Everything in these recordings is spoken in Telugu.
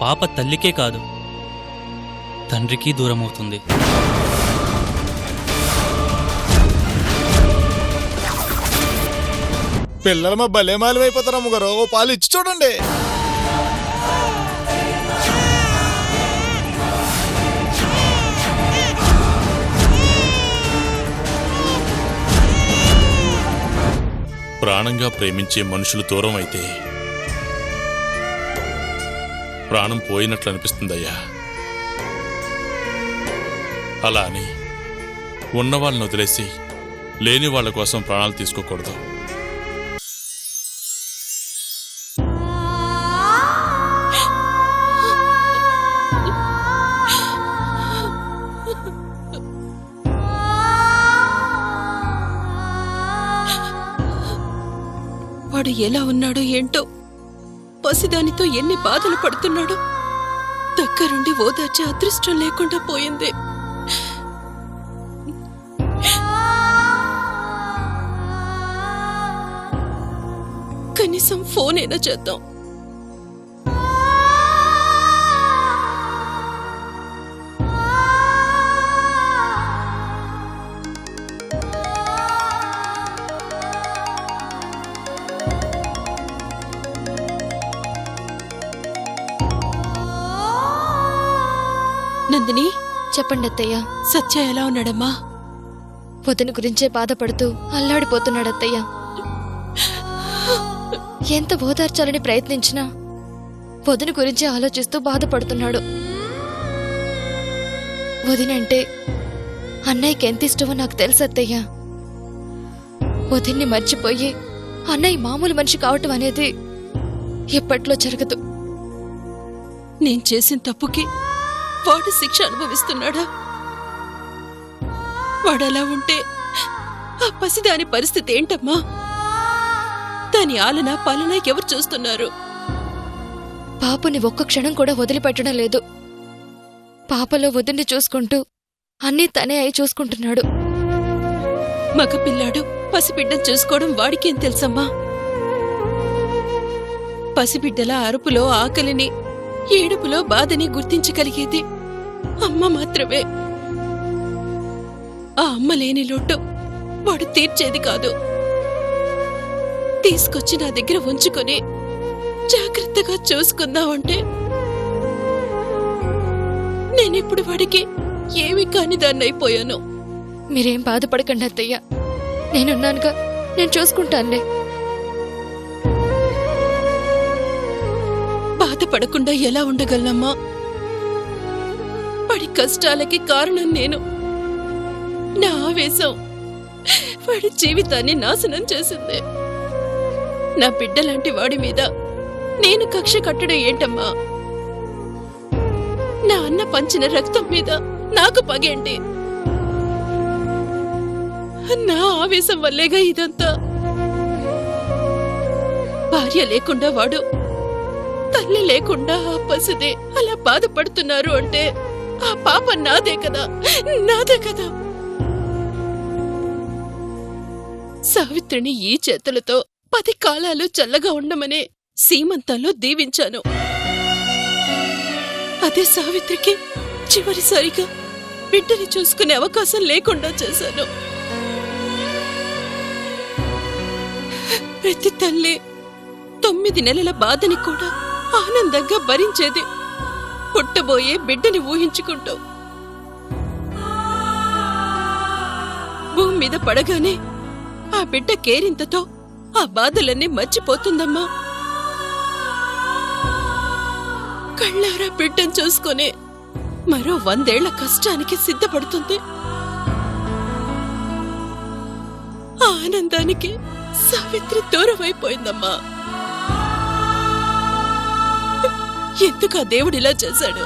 పాప తల్లికే కాదు, తండ్రికి దూరమవుతుంది. పిల్లలు మా భలే మాలిమైపోతారు అమ్మగారు. ఓ పాలు ఇచ్చి చూడండి. ప్రాణంగా ప్రేమించే మనుషులు దూరం అయితే ప్రాణం పోయినట్లు అనిపిస్తుందయ్యా. అలా అని ఉన్నవాళ్ళని వదిలేసి లేని వాళ్ళ కోసం ప్రాణాలు తీసుకోకూడదు. వాడు ఎలా ఉన్నాడో ఏంటో, పసిదానితో ఎన్ని బాధలు పడుతున్నాడో దగ్గరుండి ఓదార్చే అదృష్టం లేకుండా పోయింది. కనీసం ఫోన్ అయినా చేద్దాం. నందిని, చెప్పండి అత్తయ్య. సత్య ఎలా ఉన్నాడమ్మా? వదిన గురించే బాధపడుతూ అల్లాడిపోతున్నాడత్తయ్య. ఎంత ఓదార్చాలని ప్రయత్నించినా వదిన గురించే ఆలోచిస్తూ బాధపడుతున్నాడు. వదినంటే అన్నయ్యకి ఎంత ఇష్టమో నాకు తెలుసు అత్తయ్య. వదిన్ని మర్చిపోయి అన్నయ్య మామూలు మనిషి కావటం అనేది ఎప్పట్లో జరగదు. నేను చేసిన తప్పుకి వాడు శిక్ష అనుభవిస్తున్నాడా? వాడలా ఉంటే ఆ పసిదాని పరిస్థితి ఏంటమ్మా? దాని ఆలన పాలన ఎవరు చూస్తున్నారు? పాపని ఒక్క క్షణం కూడా వదిలిపెట్టడం లేదు. పాపలో వదిన్ని చూసుకుంటూ అన్నీ తనే అయి చూసుకుంటున్నాడు. మగపిల్లాడు పసిబిడ్డను చూసుకోవడం వాడికేం తెలుసమ్మా? పసిబిడ్డల అరుపులో ఆకలిని, ఏడుపులో బాధని గుర్తించగలిగేది అమ్మ మాత్రమే. ఆ అమ్మ లేని లోటు వాడు తీర్చేది కాదు. తీసుకొచ్చి నా దగ్గర ఉంచుకొని జాగ్రత్తగా చూసుకుందామంటే నేనిప్పుడు వాడికి ఏమీ కాని దాన్నైపోయాను. మీరేం బాధపడకండి అత్తయ్య, నేనున్నానుగా, నేను చూసుకుంటానులే. బాధపడకుండా ఎలా ఉండగలనమ్మా? వాడి కష్టాలకి కారణం నేను. నా ఆవేశం వాడి జీవితాన్ని నాశనం చేసింది. నా బిడ్డలాంటి వాడి మీద నేను కక్ష కట్టడం ఏంటమ్మా? నా అన్న పంచిన రక్తం మీద నాకు పగేంటి? నా ఆవేశం వల్లేగా ఇదంతా. భార్య లేకుండా వాడు, తల్లి లేకుండా ఆ పసిదే అలా బాధపడుతున్నారు అంటే ఆ పాప నాదే కదా, నాదే కదా. సావిత్రిని ఈ చేతులతో 10 కాలాలు చల్లగా ఉండమనే సీమంతంలో దీవించాను. అదే సావిత్రికి చివరిసారిగా బిడ్డని చూసుకునే అవకాశం లేకుండా చేశాను. ప్రతి తల్లి 9 నెలల బాధని కూడా ఆనందంగా భరించేది పుట్టబోయే బిడ్డని ఊహించుకుంటూ. భూమి మీద పడగానే ఆ బిడ్డ కేరింతతో ఆ బాధలన్నీ మర్చిపోతుందమ్మా. కళ్ళారా బిడ్డను చూసుకుని మరో 100 ఏళ్ల కష్టానికి సిద్ధపడుతుంది. ఆ ఆనందానికి సావిత్రి దూరమైపోయిందమ్మా. ఎందుకు ఆ దేవుడిలా చేశాడు?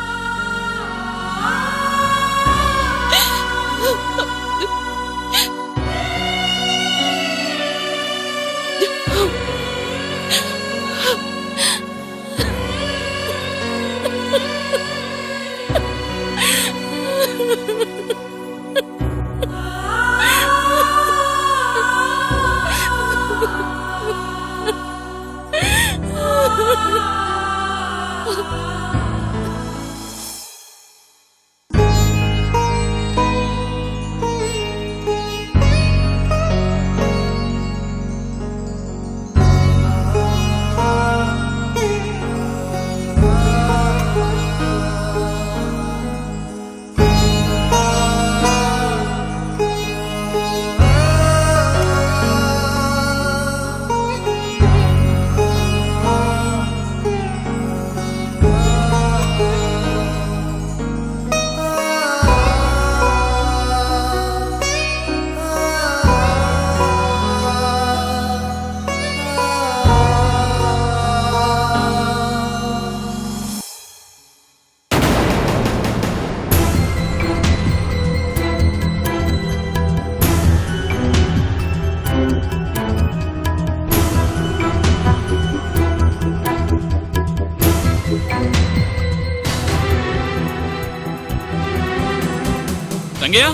రంగయ్య,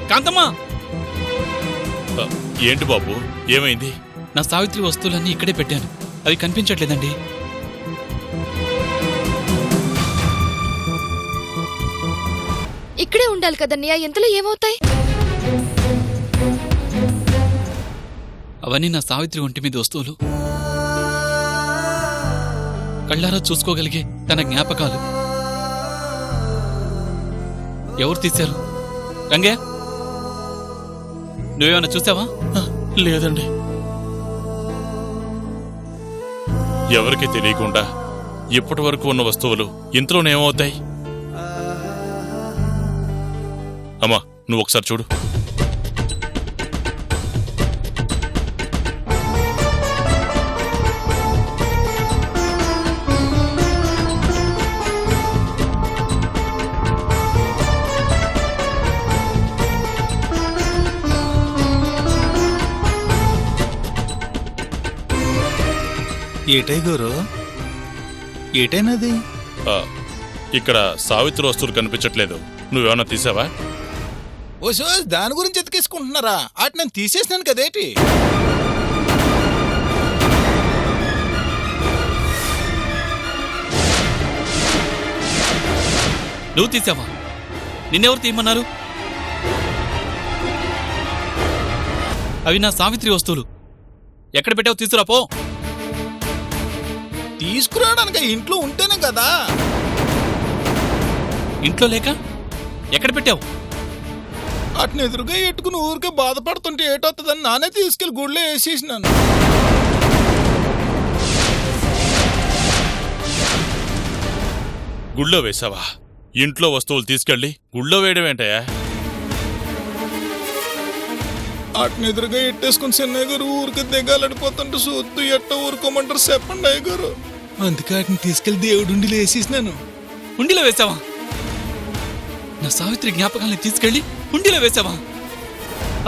కాంతమ్మ, ఏంటి బాబు, ఏమైంది? నా సావిత్రి వస్తువులన్నీ ఇక్కడే పెట్టాను, అవి కనిపించట్లేదండి. ఇక్కడే ఉండాలి కదన్నయ్య, ఎంతలో ఏమవుతాయి? అవన్నీ నా సావిత్రి ఒంటి మీద వస్తువులు, కళ్ళారా చూసుకోగలిగే తన జ్ఞాపకాలు. ఎవరు తీశారు? రంగయ్య, నువ్వేమన్నా చూసావా? లేదండి. ఎవరికి తెలియకుండా ఇప్పటి వరకు ఉన్న వస్తువులు ఇంతలోనేమవుతాయి? అమ్మా, నువ్వు ఒకసారి చూడు. ఏటై గురు, ఏటైనది? ఇక్కడ సావిత్రి వస్తువులు కనిపించట్లేదు. నువ్వేమన్నా తీసావా? ఓ దాని గురించి ఎతికేసుకుంటున్నారా? అటు నేను తీసేసినాను కదేటి. నువ్వు తీసావా? నిన్నెవరు తీయమన్నారు? అవి నా సావిత్రి వస్తువులు. ఎక్కడ పెట్టావు? తీసుకురా పో. తీసుకురావడానికి ఇంట్లో ఉంటేనే కదా. ఇంట్లో లేక ఎక్కడ పెట్టావు? అట్ని ఎదురుగా ఎట్టుకుని ఊరికే బాధపడుతుంటే ఏటవుతుందని నానే తీసుకెళ్లి గుడిలో వేసేసినాను. గుళ్ళో వేసావా? ఇంట్లో వస్తువులు తీసుకెళ్ళి గుళ్ళో వేయడం ఏంటయ్యా? అట్ని ఎదురుగా ఎట్టేసుకుని చెన్నయ్య గారు ఊరికి దిగాలడిపోతుంటే సొత్తు ఎట్ట ఊరుకోమంటారు చెప్పండి అయ్య గారు. అందుకే వాటిని తీసుకెళ్లి దేవుడుండిలో వేసేసినాను. ఉండిలో వేసావా? నా సావిత్రి జ్ఞాపకాలని తీసుకెళ్లి ఉండిలో వేసావా?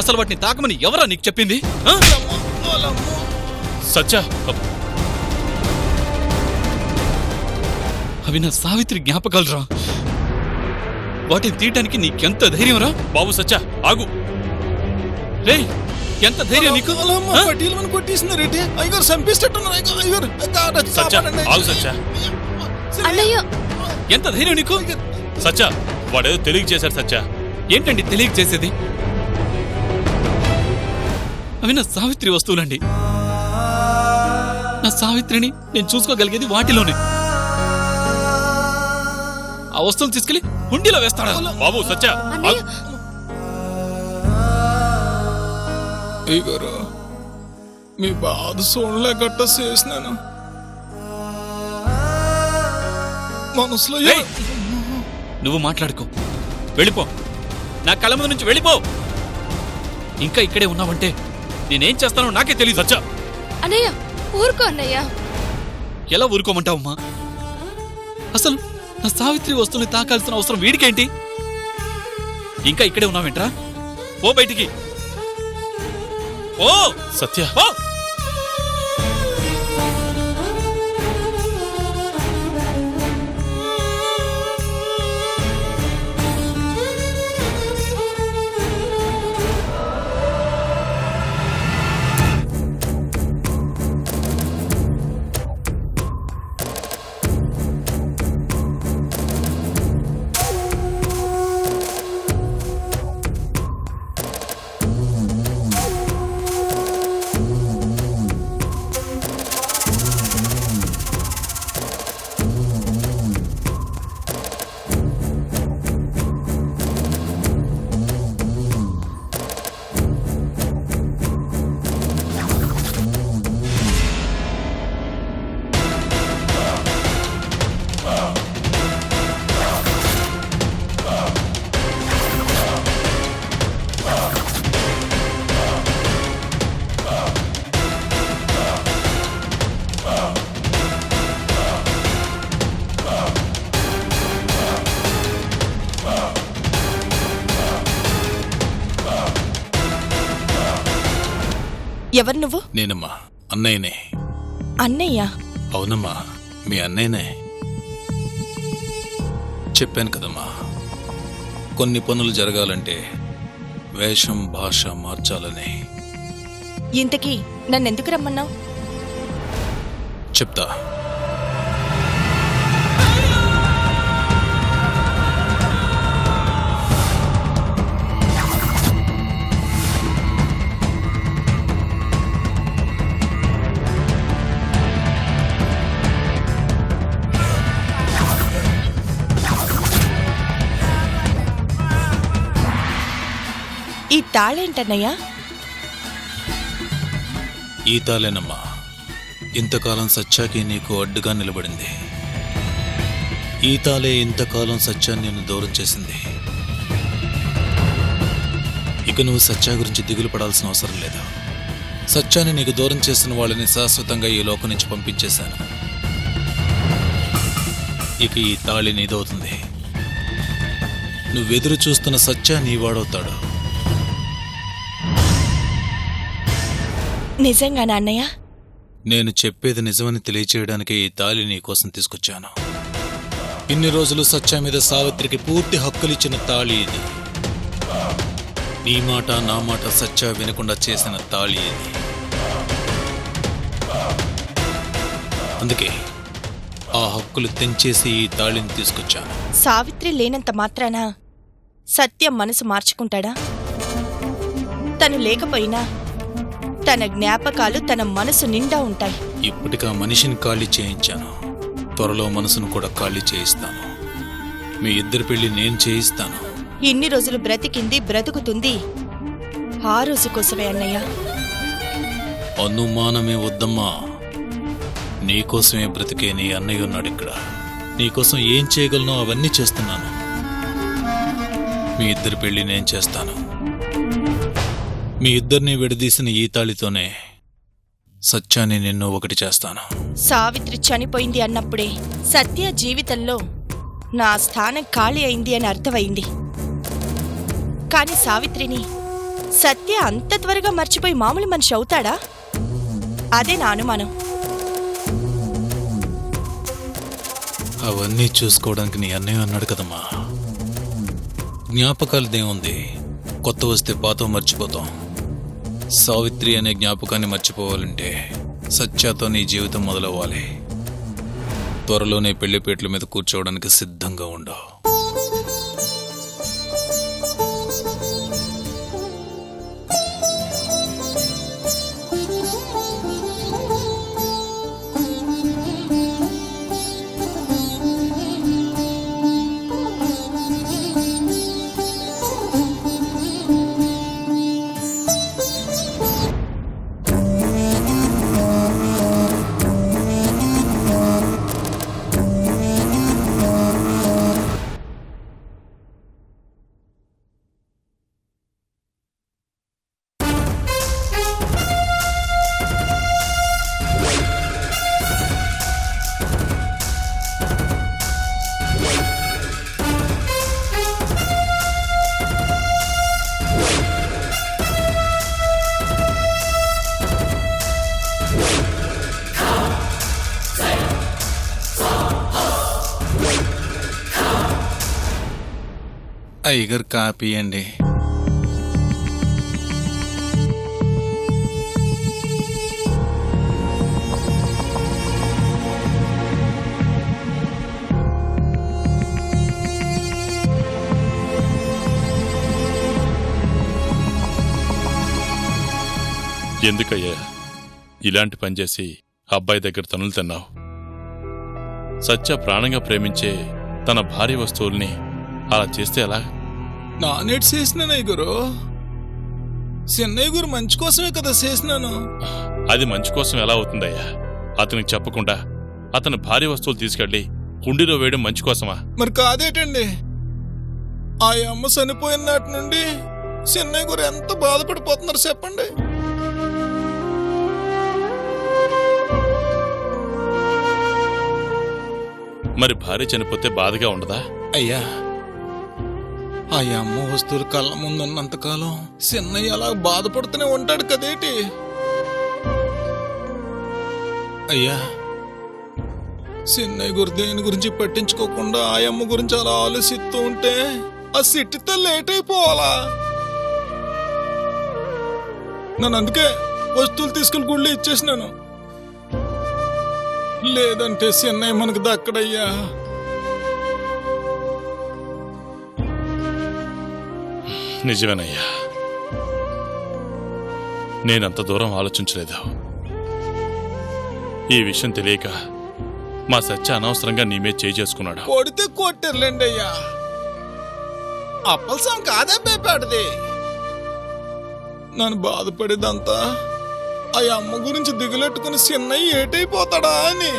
అసలు వాటిని తాకమని ఎవరా నీకు చెప్పింది? సత్య, అవి నా సావిత్రి జ్ఞాపకాలు రా. వాటిని తీయటానికి నీకెంత ధైర్యం రా? బాబు సత్య, ఆగు. రే, ఎంత ధైర్యం నీకు? కొట్టేసినారేంటి అయ్యగారు? చంపేసేటట్టున్నారు సత్య, ఆగు సత్య. అన్నయ్య, ఎంత ధైర్యం నీకు? సత్య, వాడేదో తెలియక చేశాడు సత్య. ఏంటండి తెలియక చేసేది? అవి నా సావిత్రి వస్తువులండి. నా సావిత్రిని నేను చూసుకోగలిగేది వాటిలోనే. ఆ వస్తువులు తీసుకెళ్లి హుండీలో వేస్తాడా? బాబు సత్య, అన్నయ్య, అయ్యగారు మీ బాధ చూడలేకట్ట చేసినాను. మనసులో ఏయ్! నువ్వు మాట్లాడుకో, వెళ్ళిపో. నా కళ్ళ ముందు నుంచి వెళ్ళిపో. ఇంకా ఇక్కడే ఉన్నావంటే నేనేం చేస్తానో నాకే తెలియదు. సత్య, అన్నయ్య ఊరుకో అన్నయ్య. ఎలా ఊరుకోమంటావమ్మా? అసలు నా సావిత్రి వస్తువుని తాకాల్సిన అవసరం వీడికేంటి? ఇంకా ఇక్కడే ఉన్నావేంట్రా? ఓ బయటికి ఓ. సత్య, ఓ! ఎవరు నువ్వు? నేనమ్మా, అన్నయ్యనే. అన్నయ్య? అవునమ్మా, మీ అన్నయ్యనే. చెప్పాను కదమ్మా, కొన్ని పనులు జరగాలంటే వేషం భాష మార్చాలని. ఇంతకీ నన్నెందుకు రమ్మన్నావు? చెప్తా. ఈ తాళేంటన్నయ్యా? ఈ తాళేనమ్మా ఇంతకాలం సత్యాకి నీకు అడ్డుగా నిలబడింది. ఈ తాళే ఇంతకాలం సత్యాన్ని నిన్ను దూరం చేసింది. ఇక నువ్వు సత్యా గురించి దిగులు పడాల్సిన అవసరం లేదు. సత్యాన్ని నీకు దూరం చేసిన వాళ్ళని శాశ్వతంగా ఈ లోకం నుంచి పంపించేశాను. ఇక ఈ తాళి నీదవుతుంది. నువ్వెదురు చూస్తున్న సత్యా నీ వాడవుతాడు. నిజంగానా అన్నయ్య? నేను చెప్పేది నిజమని తెలియచేయడానికి ఈ తాళి నీకోసం తీసుకొచ్చాను. ఇన్ని రోజులు సత్యా మీద సావిత్రికి పూర్తి హక్కులిచ్చిన తాళి ఇది. నీ మాట నా మాట సత్యా వినకుండా చేసిన తాళి ఇది. అందుకే ఆ హక్కులు తెంచేసి ఈ తాళిని తీసుకొచ్చాను. సావిత్రి లేనంత మాత్రాన సత్యం మనసు మార్చుకుంటాడా? తను లేకపోయినా తన జ్ఞాపకాలు తన మనసు నిండా ఉంటాయి. ఇప్పటికా మనిషిని ఖాళీ చేయించాను. త్వరలో మనసును కూడా ఖాళీ చేయిస్తాను. మీ ఇద్దరి పెళ్లి నేను చేయిస్తాను. ఇన్ని రోజులు బ్రతికింది బ్రతుకుతుంది ఆ రోజు కోసమే అన్నయ్య. అనుమానమే వద్దమ్మా. నీకోసమే బ్రతికే నీ అన్నయ్య ఉన్నాడు ఇక్కడ. నీకోసం ఏం చేయగలనో అవన్నీ చేస్తున్నాను. మీ ఇద్దరి పెళ్లి నేను చేస్తాను. మీ ఇద్దరిని విడదీసిన ఈ తాళితోనే సత్యాన్ని నిన్ను ఒకటి చేస్తాను. సావిత్రి చనిపోయింది అన్నప్పుడే సత్య జీవితంలో నా స్థానం ఖాళీ అయింది అని అర్థమైంది. కాని సావిత్రిని సత్య అంత త్వరగా మర్చిపోయి మామూలు మనిషి అవుతాడా? అదే నా అనుమానం. అవన్నీ చూసుకోవడానికి నీ అన్నయ్య అన్నాడు కదమ్మా. జ్ఞాపకాలదేముంది, కొత్త వస్తే పాత మర్చిపోతాం. సావిత్రి అనే జ్ఞాపకాన్ని మర్చిపోవాలంటే సత్యాతో నీ జీవితం మొదలవ్వాలి. త్వరలోనే పెళ్లిపేట్ల మీద కూర్చోవడానికి సిద్ధంగా ఉండవు. అయ్యగారు కాపీ అండి. ఎందుకయ్యా ఇలాంటి పని చేసి అబ్బాయి దగ్గర తనులు తిన్నావు? సత్య ప్రాణంగా ప్రేమించే తన భారీ వస్తువుల్ని అలా చేస్తే ఎలా? నానేటి చేసినానయ్య గురు. చిన్నయ్య గురు మంచి కోసమే కదా చేసినాను. అది మంచి కోసం ఎలా అవుతుందయ్యా? అతనికి చెప్పకుండా అతని భారీ వస్తువులు తీసుకెళ్లి కుండీలో వేయడం మంచి కోసమా? మరి కాదేటండి, ఆ అమ్మ చనిపోయిన నాటి నుండి చిన్నయ్య గురు ఎంత బాధపడిపోతున్నారు చెప్పండి. మరి భార్య చనిపోతే బాధగా ఉండదా? అయ్యా, ఆ అమ్మ వస్తువులు కళ్ళ ముందున్నంతకాలం చిన్నయ్య అలా బాధపడుతూనే ఉంటాడు కదేటి. అయ్యా, చిన్నయ్య గురు దేని గురించి పట్టించుకోకుండా ఆ అమ్మ గురించి అలా ఆలోచిస్తూ ఉంటే ఆ సిట్టితో లేట్ అయిపోవాలా? నన్ను అందుకే వస్తువులు తీసుకుని గుళ్ళు ఇచ్చేసినాను. లేదంటే చెన్నై మనకు దక్కడయ్యా. నిజమేనయ్యా, నేనంత దూరం ఆలోచించలేదు. ఈ విషయం తెలియక మా సత్య అనవసరంగా నీ మీద చేయి చేసుకున్నాడు. కొడితే కొట్టారులేండి అయ్యా, అప్పలసం కాదే పేపాడిది. నన్ను బాధపడేదంతా ఆ అమ్మ గురించి దిగులెట్టుకుని చిన్నయ్య ఏటైపోతాడా అని,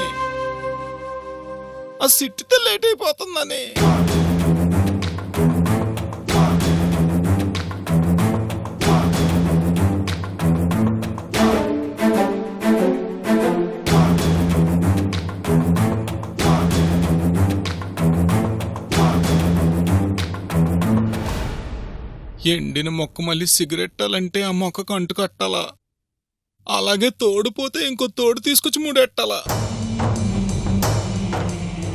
ఆ సిట్టితో లేట్ అయిపోతుందని. ఎండిన మొక్క మళ్ళీ సిగరెట్టాలంటే ఆ మొక్కకు అంటు కట్టాలా, అలాగే తోడుపోతే ఇంకో తోడు తీసుకొచ్చి ముడెట్టాలా.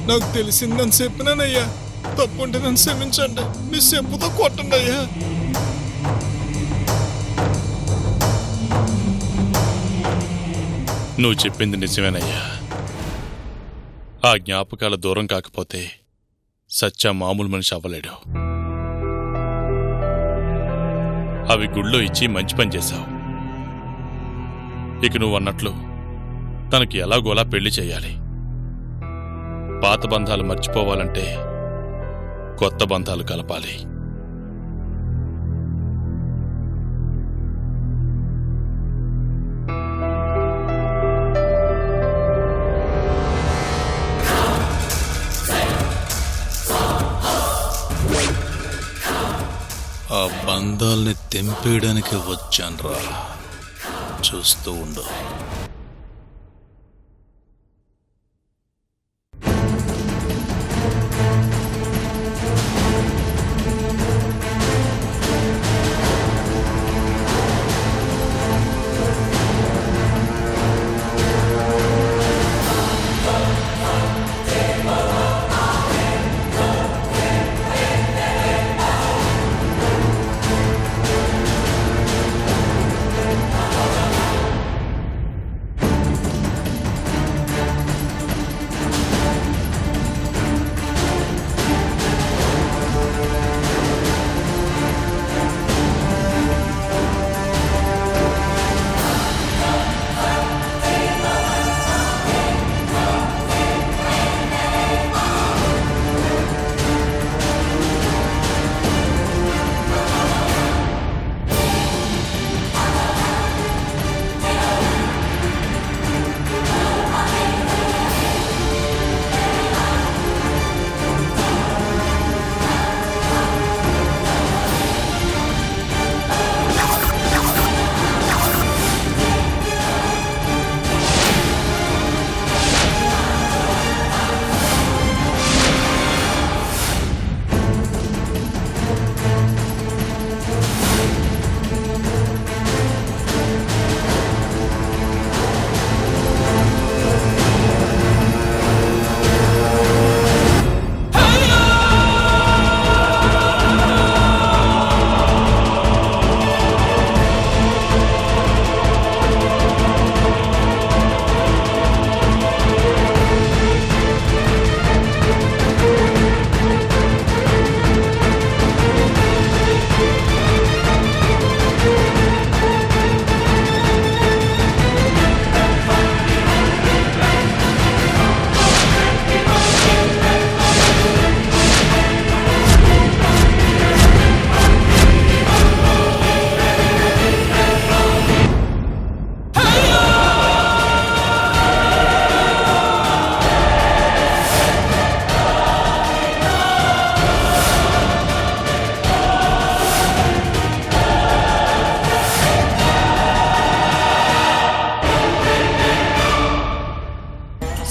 నాకు తెలిసిందని చెప్పినానయ్యా, తప్పుంటే నన్ను క్షమించండి, మీ చెప్పుతో కొట్టండి అయ్యా. నువ్వు చెప్పింది నిజమేనయ్యా. ఆ జ్ఞాపకాల దూరం కాకపోతే సత్య మామూలు మనిషి అవ్వలేడు. అవి గుళ్ళో ఇచ్చి మంచి పని చేశావు. ఇక నువ్వు అన్నట్లు తనకి ఎలాగోలా పెళ్లి చేయాలి. పాత బంధాలు మర్చిపోవాలంటే కొత్త బంధాలు కలపాలి. ఆ బంధాల్ని తెంపేయడానికి వచ్చాన్రా, చూస్తూ ఉండు.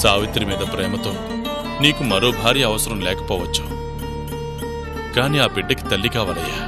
సావిత్రి మీద ప్రేమతో నీకు మరో భార్య అవసరం లేకపోవచ్చు, కానీ ఆ బిడ్డకి తల్లి కావాలయ్యా.